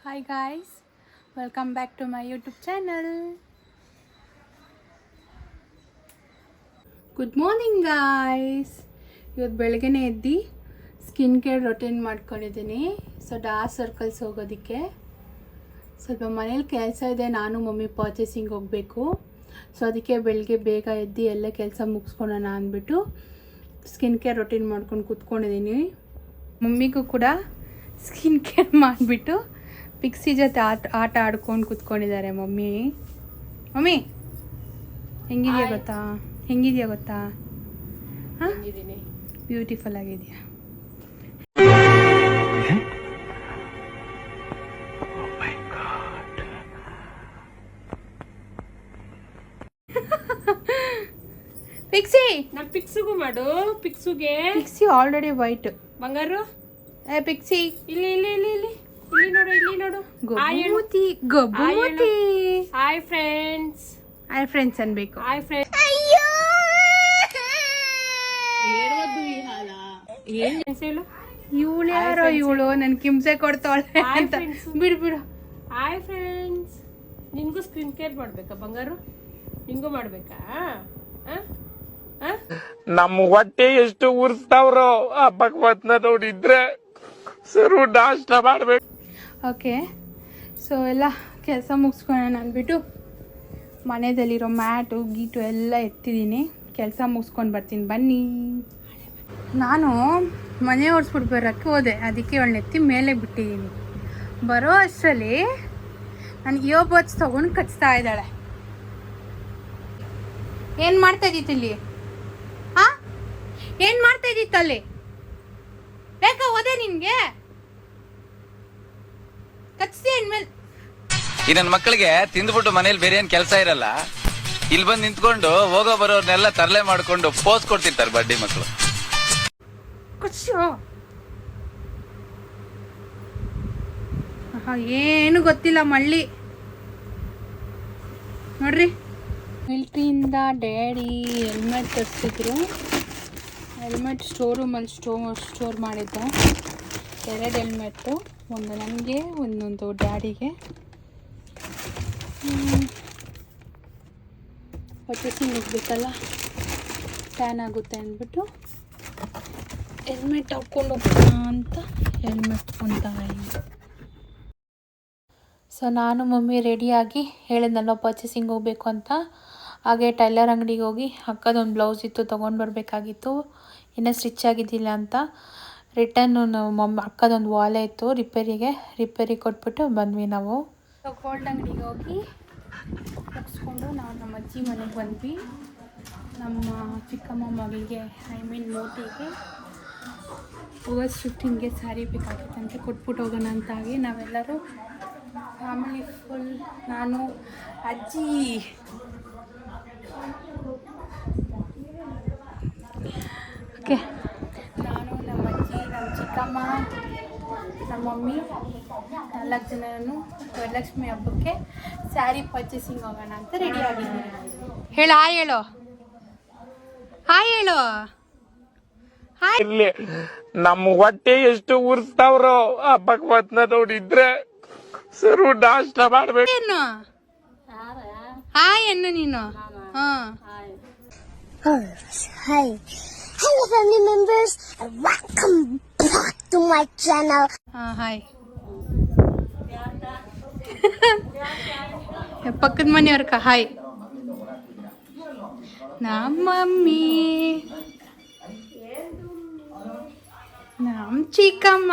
Hi guys, welcome back to my YouTube channel. Good morning guys. ಇವತ್ತು ಬೆಳಗ್ಗೆನೇ ಎದ್ದು skin care routine ಮಾಡ್ಕೊಂಡಿದ್ದೀನಿ. So dark circles ಹೋಗೋದಕ್ಕೆ ಸ್ವಲ್ಪ ಮನೇಲಿ ಕೆಲಸ ಇದೆ. ನಾನು ಮಮ್ಮಿ ಪರ್ಚೇಸಿಂಗ್ ಹೋಗಬೇಕು. ಸೊ ಅದಕ್ಕೆ ಬೆಳಗ್ಗೆ ಬೇಗ ಎದ್ದು ಎಲ್ಲ ಕೆಲಸ ಮುಗಿಸ್ಕೊಳ್ಳೋಣ ಅಂದ್ಬಿಟ್ಟು ಸ್ಕಿನ್ ಕೇರ್ ರೊಟೀನ್ ಮಾಡ್ಕೊಂಡು ಕೂತ್ಕೊಂಡಿದ್ದೀನಿ. ಮಮ್ಮಿಗೂ ಕೂಡ ಸ್ಕಿನ್ ಕೇರ್ ಮಾಡಿಬಿಟ್ಟು ಪಿಕ್ಸಿ ಜೊತೆ ಆಟ ಆಡ್ಕೊಂಡು ಕೂತ್ಕೊಂಡಿದ್ದಾರೆ ಮಮ್ಮಿ. ಮಮ್ಮಿ ಹೆಂಗಿದೆಯಾ ಗೊತ್ತಾ? ಹಾಂ, ಬ್ಯೂಟಿಫುಲ್ ಆಗಿದೆಯಾ? ಪಿಕ್ಸಿ ನಾನು ಪಿಕ್ಸಿಗೂ ಮಾಡು. ಪಿಕ್ಸಿ ಆಲ್ರೆಡಿ ವೈಟ್ ಬಂಗಾರು. ಪಿಕ್ಸಿ ಇಲ್ಲಿ ಇಲ್ಲಿ ಇಲ್ಲಿ ಇಲ್ಲಿ ಇಲ್ಲಿ ನೋಡು, ಇಲ್ಲಿ ನೋಡು. ಗಬ್ಬೂತಿ. Hi friends. ಹಾಯ್ ಫ್ರೆಂಡ್ಸ್ ಅನ್ಬೇಕು. Hi friends. ಹೇಳು. ಇವಳು ಯಾರೋ, ಇವಳು ನನ್ ಕಿಂಸೆ ಕೊಡ್ತಾಳೆ ಅಂತ. ಬಿಡು. Hi friends. ನಿನ್ಗೂ ಸ್ಕಿನ್ ಕೇರ್ ಮಾಡ್ಬೇಕಾ ಬಂಗಾರು? ನಿಂಗೂ ಮಾಡ್ಬೇಕಾ? ನಮ್ಮ ಹೊಟ್ಟೆ ಎಷ್ಟು ಉರ್ಸ್ತಾವ್ರೋ ಆ ಭಗವತ್ನ ನೋಡಿದ್ರೆ ಸರು ನಾಷ್ಟ ಮಾಡ್ಬೇಕು. ಓಕೆ, ಸೊ ಎಲ್ಲ ಕೆಲಸ ಮುಗಿಸ್ಕೊಳ್ಳೋಣ ಅಂದ್ಬಿಟ್ಟು ಮನೆಯಲ್ಲಿರೋ ಮ್ಯಾಟು ಗೀಟು ಎಲ್ಲ ಎತ್ತಿದ್ದೀನಿ. ಕೆಲಸ ಮುಗಿಸ್ಕೊಂಡು ಬರ್ತೀನಿ ಬನ್ನಿ. ನಾನು ಮನೆ ಓಡಿಸ್ಬಿಟ್ಟು ಬರೋಕ್ಕೆ ಹೋದೆ, ಅದಕ್ಕೆ ಅವಳನ್ನ ಎತ್ತಿ ಮೇಲೆ ಬಿಟ್ಟಿದ್ದೀನಿ. ಬರೋ ಅಷ್ಟರಲ್ಲಿ ನಾನು ಇಯರ್ಬಡ್ಸ್ ತೊಗೊಂಡು ಕಚ್ತಾ ಇದ್ದಾಳೆ. ಏನು ಮಾಡ್ತಾ ಇದ್ದಿತ್ತು ಇಲ್ಲಿ? ಹಾಂ, ಏನು ಮಾಡ್ತಾ ಇದ್ದಿತ್ತಲ್ಲಿ? ಬೇಕಾ ಹೋದೆ ನಿನಗೆ? ಕಚ್ತಿ ಇನ್ಮೇಲೆ ಈ ನನ್ನ ಮಕ್ಕಳಿಗೆ ತಿಂದ್ಬಿಟ್ಟು ಮನೇಲಿ ಬೇರೆ ಏನ್ ಕೆಲಸ ಇರಲ್ಲ. ಇಲ್ಲಿ ಬಂದು ನಿಂತ್ಕೊಂಡು ಹೋಗೋ ಬರೋರ್ನೆಲ್ಲ ತರಲೆ ಮಾಡ್ಕೊಂಡು ಪೋಸ್ ಕೊಡ್ತಿರ್ತಾರೆ ಬಡ್ಡಿ ಮಕ್ಕಳು. ಏನು ಗೊತ್ತಿಲ್ಲ ಮಳ್ಳಿ ನೋಡ್ರಿ. ಮಿಲ್ಟ್ರಿಯಿಂದ ಡ್ಯಾಡಿ ಹೆಲ್ಮೆಟ್ ತರಿಸಿದ್ರು. ಹೆಲ್ಮೆಟ್ ಸ್ಟೋರೂಮಲ್ಲಿ ಸ್ಟೋರ್ ಮಾಡಿದ್ದೆ. 2 ಹೆಲ್ಮೆಟ್ಟು, ಒಂದು ನನಗೆ, ಒಂದೊಂದು ಡ್ಯಾಡಿಗೆ. ಪರ್ಚೇಸಿಂಗ್ ಹೋಗ್ಬೇಕಲ್ಲ, ಟ್ಯಾನ್ ಆಗುತ್ತೆ ಅಂದ್ಬಿಟ್ಟು ಹೆಲ್ಮೆಟ್ ಹಾಕ್ಕೊಂಡು ಹೋಗೋಣ ಅಂತ ಹೆಲ್ಮೆಟ್ ಹೊಂತಾ ಇದ್ದೀನಿ. ಸೊ ನಾನು ಮಮ್ಮಿ ರೆಡಿಯಾಗಿ ಹೇಳಿದ್ನಲ್ಲ ಪರ್ಚೇಸಿಂಗ್ ಹೋಗಬೇಕು ಅಂತ. ಹಾಗೆ ಟೈಲರ್ ಅಂಗಡಿಗೆ ಹೋಗಿ ಅಕ್ಕದೊಂದು ಬ್ಲೌಸ್ ಇತ್ತು, ತೊಗೊಂಡು ಬರಬೇಕಾಗಿತ್ತು. ಇನ್ನೂ ಸ್ಟಿಚ್ ಆಗಿದ್ದಿಲ್ಲ ಅಂತ ರಿಟರ್ನು ನಾವು ಅಕ್ಕದೊಂದು ವಾಲೆ ಇತ್ತು ರಿಪೇರಿ ಕೊಟ್ಬಿಟ್ಟು ಬಂದ್ವಿ ನಾವು. ಸೊ ಗೋಲ್ಡ್ ಅಂಗಡಿಗೆ ಹೋಗಿ ಮುಗಿಸ್ಕೊಂಡು ನಾವು ನಮ್ಮ ಅಜ್ಜಿ ಮನೆಗೆ ಬಂದ್ವಿ. ನಮ್ಮ ಚಿಕ್ಕಮ್ಮ ಮಗಳಿಗೆ, ಮೋಟಿಗೆ ಓವರ್ ಶಿಫ್ಟಿಂಗ್ಗೆ ಸ್ಯಾರಿ ಬೇಕಾಗಿತ್ತಂತೆ, ಕೊಟ್ಬಿಟ್ಟು ಹೋಗೋಣ ಅಂತಾಗಿ ನಾವೆಲ್ಲರೂ ಫ್ಯಾಮಿಲಿ ಫುಲ್, ನಾನು, ಅಜ್ಜಿ, ಓಕೆ, ನಾನು, ನಮ್ಮ ಅಜ್ಜಿ, ನಮ್ಮ ಚಿಕ್ಕಮ್ಮ, ನಮ್ಮ ಮಮ್ಮಿ 4 ಜನನು ವರಲಕ್ಷ್ಮಿ ಹಬ್ಬಕ್ಕೆ ಸ್ಯಾರಿ ಪರ್ಚೇಸಿಂಗ್ ಹೋಗೋಣ ಅಂತ ರೆಡಿ ಆಗಿದ್ದೀನಿ. ಹೇಳು ಇರ್ಲಿ, ನಮ್ಮ ಹೊಟ್ಟೆ ಎಷ್ಟು ಉರ್ಸ್ತಾವ್ರೋ ಆ ಭಗವತ್ನ ನೋಡಿದ್ರೆ ಸರು ನಾಷ್ಟ ಮಾಡ್ಬೇಕು. ಏನು ಹಾಯ್ ಎನ್ನು ನೀನು? Hi. Hello family members and welcome back to my channel. Hi. ಪಕ್ಕದ ಮನೆಯವ್ರಕ ಹಾಯ್. ನಮ್ಮ ಮಮ್ಮಿ, ನಮ್ಮ ಚಿಕ್ಕಮ್ಮ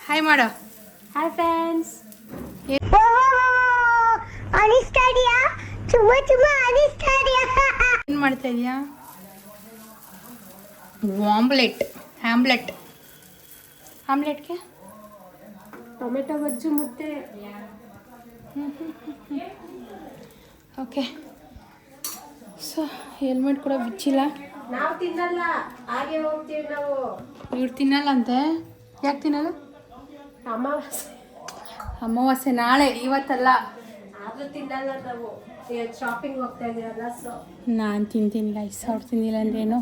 ಹಾಯ್ ಮಾಡೋ. Hi friends. Anastasia, chuma Anastasia. ಏನು ಮಾಡ್ತಾ ಇದೀಯಾ? ಆಮ್ಲೆಟ್ಗೆ ಟೊಮೆಟೊ ಗೊಜ್ಜು ಮುದ್ದೆ. ಓಕೆ. ಸೊ ಹೆಲ್ಮೆಟ್ ಕೂಡ ಬಿಚ್ಚಿಲ್ಲ. ನಾವು ತಿನ್ನಲ್ಲ, ಹಾಗೆ ಹೋಗ್ತೀವಿ ನಾವು. ಇವ್ರು ತಿನ್ನಲ್ಲ ಅಂತೆ. ಯಾಕೆ ತಿನ್ನಲ್ಲ? ಅಮಾವಾಸ್ಯೆ ನಾಳೆ, ಇವತ್ತಲ್ಲ. ಆದ್ರೂ ತಿನ್ನಲ್ಲ ನಾವು. ಶಾಪಿಂಗ್ ಹೋಗ್ತಾ ಇದೀವಲ್ಲ, ಸೊ ನಾನು ತಿಂತೀನಿ ಗೈಸ್, ಅವ್ರು ತಿಂದಿಲ್ಲ ಅಂದ್ರೇನು.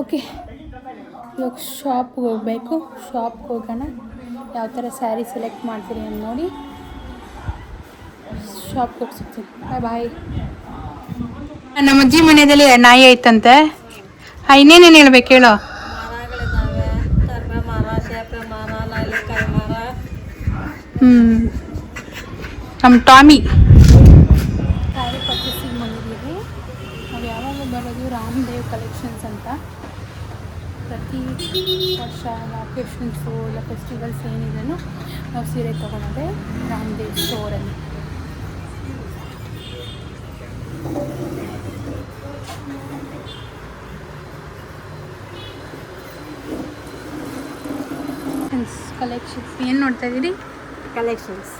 ಓಕೆ, ಇವಾಗ ಶಾಪ್ಗೆ ಹೋಗಬೇಕು. ಶಾಪ್ಗೆ ಹೋಗೋಣ. ಯಾವ ಥರ ಸ್ಯಾರಿ ಸೆಲೆಕ್ಟ್ ಮಾಡ್ತೀರಿ ಅಂತ ನೋಡಿ ಶಾಪ್ಗೆ ಹೋಗಿ ಸಿಗ್ತೀನಿ. ಬಾಯ್. ನಮ್ಮ ಅಜ್ಜಿ ಮನೆಯಲ್ಲಿ ನಾಯಿ ಐತಂತೆ. ಇನ್ನೇನೇನು ಹೇಳ್ಬೇಕು ಹೇಳೋ. ಮರಗಳಿದ್ದಾವೆ, ತರ್ಬೆ ಮರ, ಸೇಪೆ ಮರ, ನಾಲಿಕಾಯಿ ಮರ. ನಮ್ಮ ಟಾಮಿ ಸ್ಯಾರಿ ಪರ್ಚೇಸಿಂಗ್ ಬಂದಿದ್ದೀವಿ. ನಾವು ಯಾವಾಗ ಬರೋದು ರಾಮದೇವ್ ಕಲೆಕ್ಷನ್ಸ್ ಅಂತ. ಪ್ರತಿ ವರ್ಷ ಅಕೇಷನ್ಸು ಇಲ್ಲ ಫೆಸ್ಟಿವಲ್ಸ್ ಏನಿದೆಯೋ ನಾವು ಸೀರೆ ತೊಗೊಳೋದೆ ರಾಮದೇವ್ ಸ್ಟೋರಲ್ಲಿ. ಕಲೆಕ್ಷನ್ಸ್ ಏನು ನೋಡ್ತಾ ಇದ್ದೀರಿ? ಕಲೆಕ್ಷನ್ಸ್.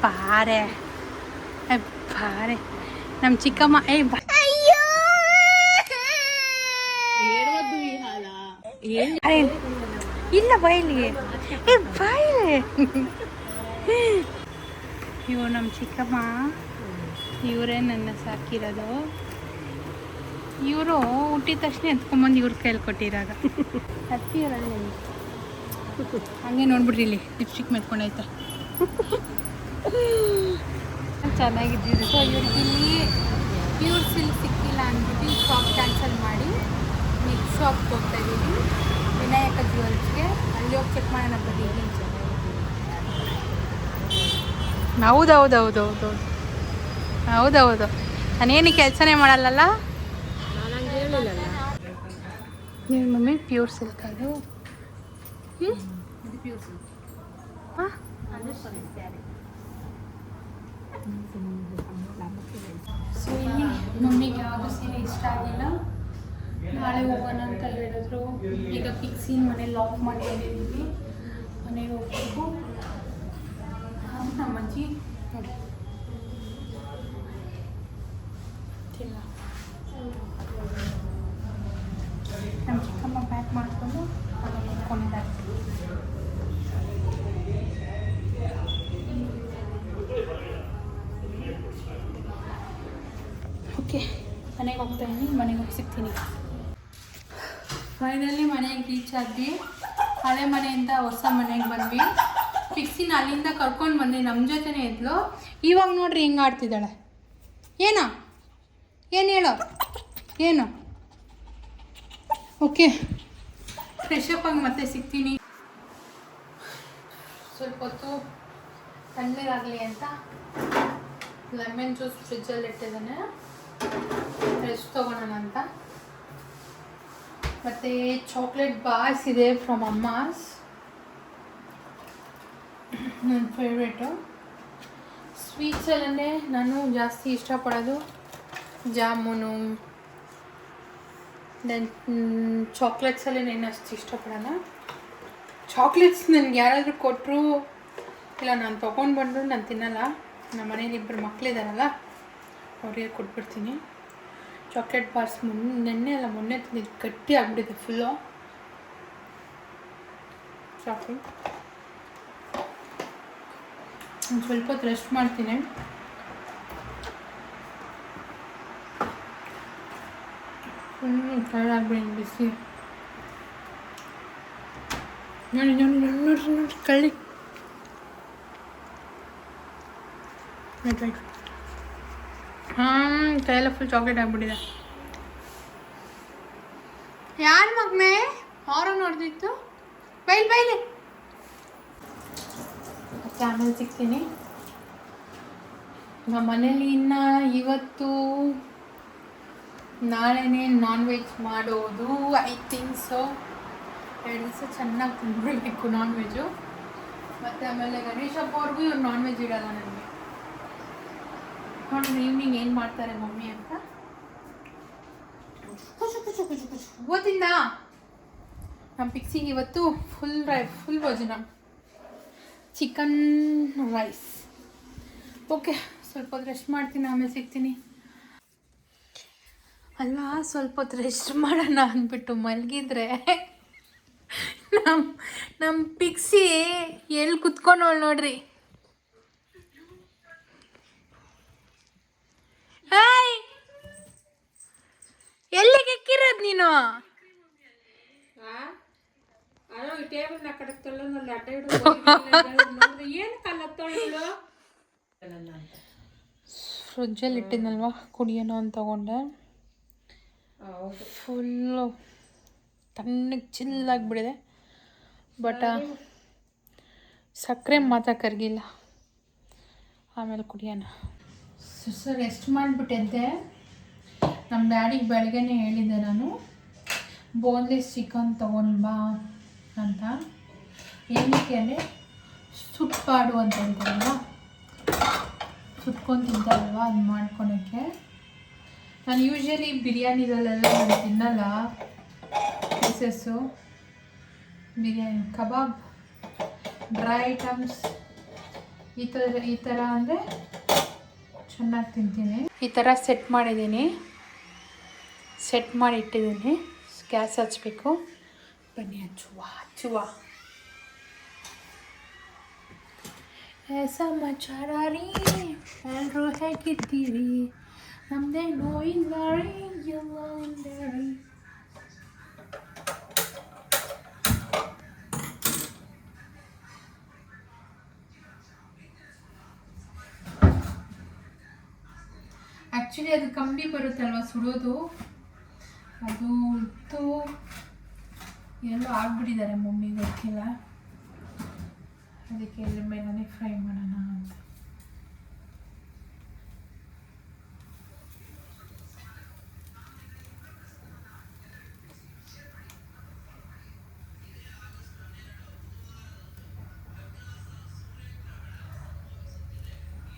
ಪಾರೆ ಪಾರೆ ನಮ್ಮ ಚಿಕ್ಕಮ್ಮ ಇಲ್ಲ ಬೈಲಿಗೆ ಬಾಯಿಲೆ. ಇವು ನಮ್ಮ ಚಿಕ್ಕಮ್ಮ, ಇವರೇ ನನ್ನ ಸಾಕಿರೋದು. ಇವರು ಹುಟ್ಟಿದ ತಕ್ಷಣ ಎತ್ಕೊಂಬಂದು ಇವ್ರ ಕೈಯಲ್ಲಿ ಕೊಟ್ಟಿರೋದು. ಹತ್ತಿರಲ್ಲಿ ಹಂಗೆ ನೋಡ್ಬಿಡ್ರಿ, ಇಲ್ಲಿ ಲಿಪ್ಸ್ಟಿಕ್ ಮೆತ್ಕೊಂಡೈತೆ. ಚೆನ್ನಾಗಿದ್ದೀರಿ. ಸೊ ಇವ್ರಿಗಿಲ್ಲಿ ಪ್ಯೂರ್ ಸಿಲ್ಕ್ ಸಿಕ್ಕಿಲ್ಲ ಅಂದ್ಬಿಟ್ಟು ಈ ಶಾಪ್ ಕ್ಯಾನ್ಸಲ್ ಮಾಡಿ ನೆಕ್ಸ್ಟ್ ಶಾಪ್ಗೆ ಹೋಗ್ತಾ ಇದ್ದೀವಿ, ವಿನಾಯಕ ಜ್ಯುವೆಲ್ಸ್ಗೆ. ಅಲ್ಲಿ ಹೋಗಿ ಚೆಕ್ ಮಾಡೋಣ ಬರೀ. ಹೌದೌದೌದೌದು ಹೌದೌದು, ನಾನೇನು ಕೆಲಸನೇ ಮಾಡಲ್ಲಲ್ಲ. ನೀವು ಮಮ್ಮಿ ಪ್ಯೂರ್ ಸಿಲ್ಕ್ ಅದು ಪ್ಯೂರ್ ಸಿಲ್ಕ್. ಹಾಂ ಸೊ ಇಲ್ಲಿ ಮಮ್ಮಿಗೆ ಯಾವುದು ಸೀರೆ ಇಷ್ಟ ಆಗಿಲ್ಲ, ನಾಳೆ ಹೋಗೋಣ ಅಂತ ಹೇಳಿದ್ರು. ಈಗ ಪಿಕ್ಸಿನ ಮನೆ ಲಾಕ್ ಮಾಡಿದ್ದೀವಿ, ಮನೆಗೆ ಹೋಗ್ಬೇಕು. ನಮ್ಮ ಅಜ್ಜಿ ನೋಡಿ ಇಲ್ಲ, ನಮ್ಮ ಚಿಕ್ಕಮ್ಮ ಪ್ಯಾಕ್ ಮಾಡಿಕೊಂಡು ಮನೆಗೆ ಇಟ್ಕೊಂಡಿದ್ದಾರೆ. ಓಕೆ, ಮನೆಗೆ ಹೋಗ್ತಾ ಇದ್ದೀನಿ, ಮನೆಗೆ ಹೋಗಿ ಸಿಗ್ತೀನಿ. ಫೈನಲಿ ಮನೆಗೆ ರೀಚ್ ಆದ್ವಿ. ಹಳೆ ಮನೆಯಿಂದ ಹೊಸ ಮನೆಗೆ ಬಂದ್ವಿ. ಪಿಕ್ಸಿನ ಅಲ್ಲಿಂದ ಕರ್ಕೊಂಡು ಬಂದ್ವಿ, ನಮ್ಮ ಜೊತೆನೇ ಇದ್ಲು. ಇವಾಗ ನೋಡ್ರಿ ಹೆಂಗೆ ಆಡ್ತಿದ್ದಾಳೆ. ಏನೋ ಏನು ಹೇಳೋ ಏನು. ಓಕೆ, ಫ್ರೆಶಪ್ ಆಗಿ ಮತ್ತೆ ಸಿಗ್ತೀನಿ. ಸ್ವಲ್ಪ ಹೊತ್ತು ತಣ್ಣಗಾಗಲಿ ಅಂತ ಲೆಮನ್ ಜ್ಯೂಸ್ ಫ್ರಿಜ್ಜಲ್ಲಿ ಇಟ್ಟಿದ್ದಾನೆ, ರೆಸ್ಟ್ ತೊಗೊಳೋಣ ಅಂತ. ಮತ್ತು ಚಾಕ್ಲೇಟ್ ಬಾರ್ಸ್ ಇದೆ ಫ್ರಮ್ ಅಮ್ಮಾಸ್, ನನ್ನ ಫೇವ್ರೇಟು. ಸ್ವೀಟ್ಸಲ್ಲೇ ನಾನು ಜಾಸ್ತಿ ಇಷ್ಟಪಡೋದು ಜಾಮೂನು, ದೆನ್ ಚಾಕ್ಲೇಟ್ಸಲ್ಲೇ ನಾನು ಅಷ್ಟು ಇಷ್ಟಪಡೋಲ್ಲ. ಚಾಕ್ಲೇಟ್ಸ್ ನನಗೆ ಯಾರಾದರೂ ಕೊಟ್ಟರು ಇಲ್ಲ ನಾನು ತೊಗೊಂಡು ಬಂದರು ನಾನು ತಿನ್ನಲ್ಲ. ನಮ್ಮ ಮನೇಲಿ ಇಬ್ಬರು ಮಕ್ಕಳಿದಾರಲ್ಲ, ಅವ್ರಿಗೆ ಕೊಟ್ಬಿಡ್ತೀನಿ. ಚಾಕ್ಲೇಟ್ ಬಾರ್ಸ್ ನೆನ್ನೆ ಅಲ್ಲ ಮೊನ್ನೆ ತಿಂದಿದ್ದು, ಗಟ್ಟಿ ಆಗಿಬಿಟ್ಟಿದೆ ಫುಲ್ಲು ಚಾಕ್ಲೇಟ್. ಒಂದು ಸ್ವಲ್ಪ ಹೊತ್ತು ರೆಸ್ಟ್ ಮಾಡ್ತೀನಿ. ಟೈರ್ಡ್ ಆಗ್ಬಿಡಿ ಬಿಸಿ. ನೋಡಿ ನೋಡಿ ನೋಡಿ ನೋಡ್ರಿ ನೋಡ್ರಿ ಕಳ್ಳಿ. ರೈಟ್ ಕೈಯೆಲ್ಲ ಫುಲ್ ಚಾಕ್ಲೇಟ್ ಆಗಿಬಿಟ್ಟಿದೆ. ಯಾರ ಮಗನೇ ಹಾರೋ ನೋಡ್ದಿತ್ತು? ಬೈಲಿ ಬೈಲಿ. ಮತ್ತೆ ಆಮೇಲೆ ಸಿಗ್ತೀನಿ. ನಮ್ಮ ಮನೇಲಿ ಇನ್ನು ಇವತ್ತು ನಾಳೆನೇ ನಾನ್ ವೆಜ್ ಮಾಡೋದು, ಐ ಥಿಂಕ್ ಸೊ. 2 ದಿವಸ ಚೆನ್ನಾಗಿ ತಿಂದ್ಬಿಡ್ಬೇಕು ನಾನ್ ವೆಜ್ಜು. ಮತ್ತು ಆಮೇಲೆ ಗಣೇಶ ಹಬ್ಬವ್ರಿಗೂ ಇವ್ರು ನಾನ್ ವೆಜ್ ಇಡಲ್ಲ ನನಗೆ. ನೋಡಿ ಈವ್ನಿಂಗ್ ಏನು ಮಾಡ್ತಾರೆ ಮಮ್ಮಿ ಅಂತ. ಓದಿಲ್ಲ ನಮ್ಮ ಪಿಕ್ಸಿಗೆ ಇವತ್ತು ಫುಲ್ ಭೋಜನ, ಚಿಕನ್ ರೈಸ್. ಓಕೆ, ಸ್ವಲ್ಪ ಹೊತ್ತು ರೆಸ್ಟ್ ಮಾಡ್ತೀನಿ, ಆಮೇಲೆ ಸಿಗ್ತೀನಿ. ಅಲ್ಲ, ಸ್ವಲ್ಪ ಹೊತ್ತು ರೆಸ್ಟ್ ಮಾಡೋಣ ಅಂದ್ಬಿಟ್ಟು ಮಲಗಿದ್ರೆ ನಮ್ಮ ಪಿಕ್ಸಿ ಎಲ್ಲಿ ಕುತ್ಕೊಂಡವಳು ನೋಡ್ರಿ. ಹಾಯ್ ಎಲ್ಲಿಗೆ ಎಕ್ಕಿರೋದು ನೀನು? ಅಯ್ಯೋ ಈ ಟೇಬಲ್ ಆ ಕಡೆ ತೊಳ್ಳೋನಲ್ಲಿ ಅಡ್ಡ ಹಿಡಿದು ಏನು ಕಲ್ಲತ್ತೊಳ್ಳು ಫ್ರಿಜ್ಜಲ್ಲಿ ಇಟ್ಟಿದ್ನಲ್ವ ಕುಡಿಯೋಣ ಅಂತ ತಗೊಂಡೆ. ಫುಲ್ಲು ತಣ್ಣಗೆ ಚಿಲ್ಲಾಗಿಬಿಡಿದೆ. ಬಟ್ ಸಕ್ಕರೆ ಮಾತ್ರ ಕರಗಿಲ್ಲ. ಆಮೇಲೆ ಕುಡಿಯೋಣ. ಸರ್ ಎಷ್ಟು ಮಾಡಿಬಿಟ್ಟಿದ್ದೆ. ನಮ್ಮ ಡ್ಯಾಡಿಗೆ ಬೆಳಗ್ಗೆನೇ ಹೇಳಿದ್ದೆ ನಾನು, ಬೋನ್ಲೆಸ್ ಚಿಕನ್ ತೊಗೊಂಡು ಬಾ ಅಂತ. ಏನಕ್ಕೆ ಅಂದರೆ ಸುಟ್ಪಾಡು ಅಂತ ಹೇಳ್ತಾರಲ್ವ, ಸುಟ್ಕೊಂಡು ತಿಂತಾರಲ್ವ, ಅದು ಮಾಡ್ಕೊಳಕ್ಕೆ. ನಾನು ಯೂಶ್ವಲಿ ಬಿರಿಯಾನಿದಲ್ಲೆಲ್ಲ ನಾನು ತಿನ್ನಲ್ಲ ಪೀಸಸ್ಸು. ಬಿರಿಯಾನಿ, ಕಬಾಬ್, ಡ್ರೈ ಐಟಮ್ಸ್ ಈ ಥರ ಅಂದರೆ ಚೆನ್ನಾಗಿ ತಿಂತೀನಿ. ಈ ಥರ ಸೆಟ್ ಮಾಡಿದ್ದೀನಿ, ಸೆಟ್ ಮಾಡಿ ಇಟ್ಟಿದ್ದೀನಿ. ಗ್ಯಾಸ್ ಹಚ್ಚಬೇಕು. ಬನ್ನಿ ಹಚ್ಚುವ. ಸಮಾಚಾರ ರೀ, ಎಲ್ಲರೂ ಹೇಗಿದ್ದೀರಿ? ನಮ್ದೇನು ಇಲ್ಲ ರೀ, ಎಲ್ಲ ಒಂದೇ ರೀ. ಆ್ಯಕ್ಚುಲಿ ಅದು ಕಂಬಿ ಬರುತ್ತಲ್ವ ಸುಡೋದು, ಅದು ಇತ್ತು, ಎಲ್ಲೋ ಆಗ್ಬಿಟ್ಟಿದ್ದಾರೆ ಮಮ್ಮಿ, ಗೊತ್ತಿಲ್ಲ. ಅದಕ್ಕೆ ಇದ್ರ ಮೇಲೆ ಫ್ರೈ ಮಾಡೋಣ ಅಂತ.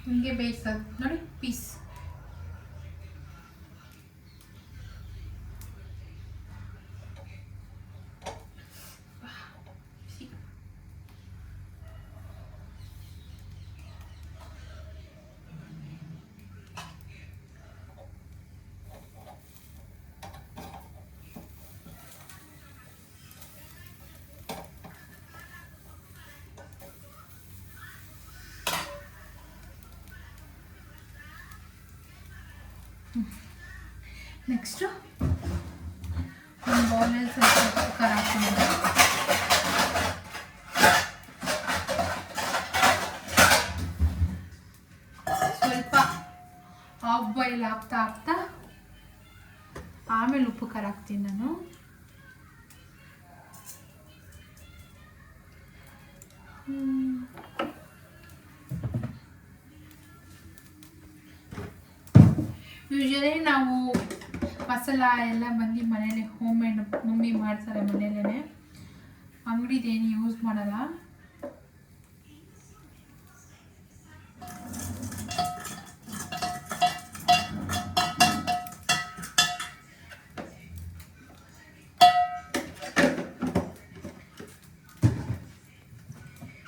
ಹಿಂಗೆ ಬೇಯಿಸೋದು ನೋಡಿ, ಪೀಸ್. ನೆಕ್ಸ್ಟು ಒಂದು ಬೌಲಲ್ಲಿ ಸ್ವಲ್ಪ ಕುಕ್ಕರ್ ಹಾಕ್ಕೊಂಡು ಸ್ವಲ್ಪ ಹಾಫ್ ಬಾಯ್ಲ್ ಆಗ್ತಾ ಆಮೇಲೆ ಉಪ್ಪು ಖಾರ ಹಾಕ್ತೀನಿ ನಾನು. ಯೂಶಲಿ ನಾವು ಮಸಾಲ ಎಲ್ಲ ಬಂದು ಮನೇಲಿ ಹೋಮ್ ಮೇಡ್ ಮಮ್ಮಿ ಮಾಡ್ತಾರೆ ಮನೇಲೇ, ಅಂಗಡಿದೇನು ಯೂಸ್ ಮಾಡಲ್ಲ.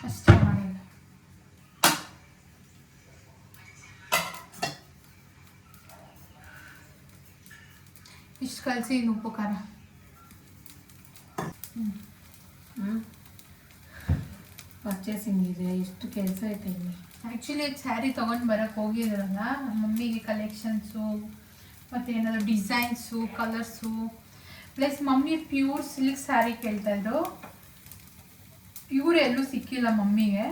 ಅಷ್ಟೇ ಮಾಡೋದು. ಇಷ್ಟು ಕಲಸಿ ಉಪ್ಪು ಖಾರ. ಪರ್ಚೇಸಿಂಗ್ ಇದೆ, ಎಷ್ಟು ಕೆಲಸ ಐತೆ ಇಲ್ಲಿ. ಆ್ಯಕ್ಚುಲಿ ಸ್ಯಾರಿ ತೊಗೊಂಡು ಬರೋಕ್ಕೆ ಹೋಗಿದ್ರಲ್ಲ, ಮಮ್ಮಿಗೆ ಕಲೆಕ್ಷನ್ಸು ಮತ್ತು ಏನಾದರೂ designs, colours, plus mummy pure silk sari ಕೇಳ್ತಾಯಿದ್ರು. ಪ್ಯೂರ್ ಎಲ್ಲೂ ಸಿಕ್ಕಿಲ್ಲ ಮಮ್ಮಿಗೆ,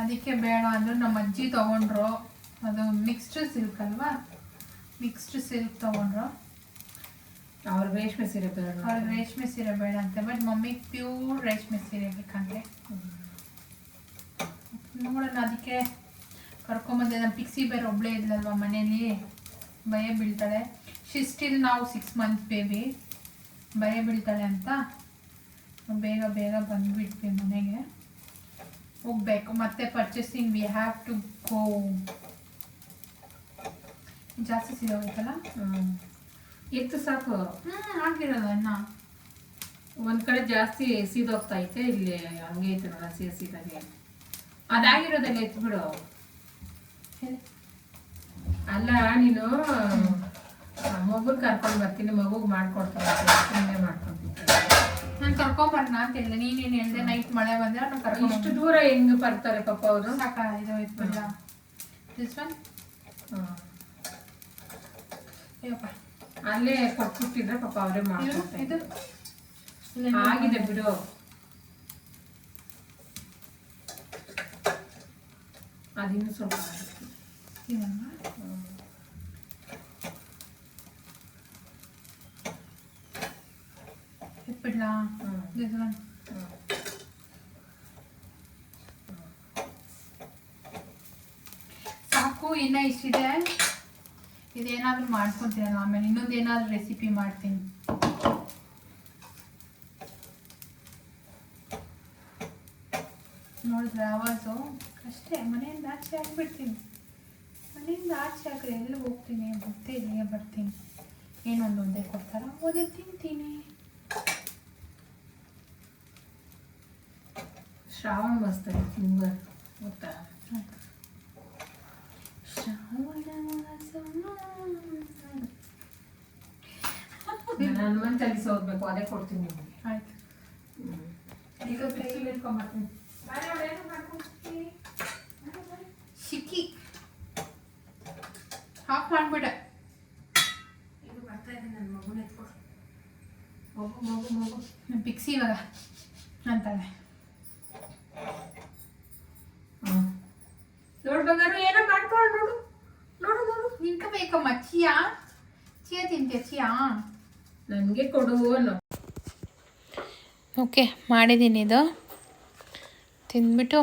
ಅದಕ್ಕೆ ಬೇಡ ಅಂದರು. ನಮ್ಮ ಅಜ್ಜಿ ತೊಗೊಂಡ್ರು, ಅದು ಮಿಕ್ಸ್ಡ್ ಸಿಲ್ಕ್ ಅಲ್ವಾ, ಮಿಕ್ಸ್ಡ್ ಸಿಲ್ಕ್ ತೊಗೊಂಡ್ರು. ಅವ್ರ ರೇಷ್ಮೆ ಸೀರೆ ಬೇಡ, ಅವ್ರಿಗೆ ರೇಷ್ಮೆ ಸೀರೆ ಬೇಡ ಅಂತೆ, ಬಟ್ ಮಮ್ಮಿಗೆ ಪ್ಯೂರ್ ರೇಷ್ಮೆ ಸೀರೆ ಬೇಕಂತೆ. ನೋಡೋಣ, ಅದಕ್ಕೆ ಕರ್ಕೊಂಬಂದೆ. ನಮ್ಮ ಪಿಕ್ಸಿ ಬೇರೆ ಒಬ್ಬಳೇ ಇದ್ಲಲ್ವ ಮನೇಲಿ, ಭಯ ಬೀಳ್ತಾಳೆ. ಶಿ ಸ್ಟಿಲ್ ನಾವು 6 months ಬೇಬಿ, ಭಯ ಬೀಳ್ತಾಳೆ ಅಂತ ಬೇಗ ಬಂದುಬಿಟ್ವಿ ಮನೆಗೆ. ಹೋಗ್ಬೇಕು ಮತ್ತೆ purchasing, we have to go. ಜಾಸ್ತಿ ಸೀರೆ ಹೋಯ್ತಲ್ಲ, ಎಷ್ಟು ಸಾಕು. ಆಗಿರಲ್ಲ ಇನ್ನ. ಒಂದ್ ಕಡೆ ಜಾಸ್ತಿ ಸೀದೋಗ್ತಾ ಐತೆ, ಇಲ್ಲಿ ಹಂಗೆ ಐತೆ ನೋಡ, ಸೀದಾಗೆ. ಅದಾಗಿರೋದೆಲ್ಲ ಎತ್ಬಿಡು. ಅಲ್ಲ, ನೀನು ಮಗುನ್ ಕರ್ಕೊಂಡು ಬರ್ತೀನಿ, ಮಗುಗೆ ಮಾಡ್ಕೊಡ್ತೀನಿ, ಮಾಡ್ಕೊಂತೀನಿ. ನಾನು ಕರ್ಕೊಂಬರ್ನ ಅಂತ ಹೇಳಿದೆ, ನೀನೇನು ಹೇಳಿದೆ ನೈಟ್ ಮಳೆ ಬಂದ್ರೆ ನಾನು ಕರ್ಕೊಂಡು. ಇಷ್ಟು ದೂರ ಹೆಂಗ್ ಬರ್ತಾರೆ ಪಾಪ ಅವರು? ಸಾಕ ಇದು ಇಟ್ಬಿಡ್ಲ. ದಿಸ್ ಒನ್ ಅಯ್ಯಪ್ಪ ಅಲ್ಲೇ ಕೊಟ್ಬಿಟ್ಟಿದ್ರೆ ಪಾಪ ಅವರೇ ಇದು ಮಾಡ್ಕೊಡ್ತಾರೆ. ಆಗಿದೆ ಬಿಡು. ಅದಿನ್ನು ಸ್ವಲ್ಪ ಆಗುತ್ತೆ. ಇದನ್ನ ಇಟ್ಬಿಡ್ಲಾ? ಇದನ್ನ ಸಾಕು, ಇನ್ನ ಇಷ್ಟಿದೆ. ಇದೇನಾದ್ರೂ ಮಾಡ್ಕೊತೀನಿ, ಆಮೇಲೆ ಇನ್ನೊಂದು ಏನಾದ್ರೂ ರೆಸಿಪಿ ಮಾಡ್ತೀನಿ. ನೋಡಿದ್ರೆ ಆವಾಜು ಅಷ್ಟೇ, ಮನೆಯಿಂದ ಆಚೆ ಆಗಿಬಿಡ್ತೀನಿ. ಮನೆಯಿಂದ ಆಚೆ ಹಾಕಿದ್ರೆ ಎಲ್ಲಿ ಹೋಗ್ತೀನಿ ಗೊತ್ತಿಲ್ಲ, ಬರ್ತೀನಿ. ಏನೊಂದು ಒಂದೇ ಕೊಡ್ತಾರ, ಓದೇ ತಿಂತೀನಿ. ಶ್ರಾವಣ ಮಾಸದಲ್ಲಿ ತಿಂಗಳು ಗೊತ್ತಾ? ಶ್ರಾವಣ ಮಾಸ ನಾನು ಹನುಮಾನ್ ಚಾಲೀಸ ಓದ್ಬೇಕು, ಅದೇ ಕೊಡ್ತೀನಿ ನಿಮಗೆ. ಆಯ್ತು. ಈಗ ಬಿಸಿಲು ಇಟ್ಕೊಂಡ್ಬರ್ತೀನಿ. ಶಿಕ್ಕಿ ಹಾಫ್ ಮಾಡ್ಬಿಡ. ಇದು ಬರ್ತಾ ಇದೆ, ನನ್ನ ಮಗುನ ಎತ್ಕೊಡು. ಮಗು ಮಗು ಮಗು ಬಿಕ್ಸಿ ಇವಾಗ ಅಂತಾಳೆ. ನೋಡು ಬಂಗಾರು, ಏನೋ ಮಾಡ್ಕೊಂಡು ನೋಡು ನೋಡು ನೋಡು. ನಿಂತ್ಕೋಬೇಕಮ್ಮ. ಚಿಯಾ ತಿಂತೀಯ? ಚಿಯಾ ನನಗೆ ಕೊಡು ಅನ್ನೋ. ಮಾಡಿದ್ದೀನಿ. ಇದು ತಿಂದ್ಬಿಟ್ಟು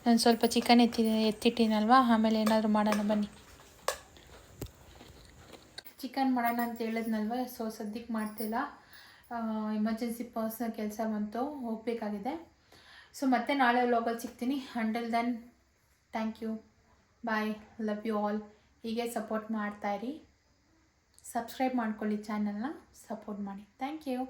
ನಾನು ಸ್ವಲ್ಪ ಚಿಕನ್ ಎತ್ತಿಟ್ಟಿನಲ್ವಾ, ಆಮೇಲೆ ಏನಾದರೂ ಮಾಡೋಣ ಬನ್ನಿ. ಚಿಕನ್ ಮಾಡೋಣ ಅಂತ ಹೇಳಿದ್ನಲ್ವ, ಸೊ ಸದ್ಯಕ್ಕೆ ಮಾಡ್ತಿಲ್ಲ. ಎಮರ್ಜೆನ್ಸಿ ಪರ್ಸ್ನಲ್ ಕೆಲಸ ಬಂತು, ಹೋಗಬೇಕಾಗಿದೆ. ಸೊ ಮತ್ತೆ ನಾಳೆ ವ್ಲಾಗಲ್ಲಿ ಸಿಗ್ತೀನಿ. Until then thank you, bye, love you all. ಹೀಗೆ ಸಪೋರ್ಟ್ ಮಾಡ್ತಾಯಿರಿ. ಸಬ್ಸ್ಕ್ರೈಬ್ ಮಾಡ್ಕೊಳ್ಳಿ, ಚಾನಲ್ನ ಸಪೋರ್ಟ್ ಮಾಡಿ. Thank you.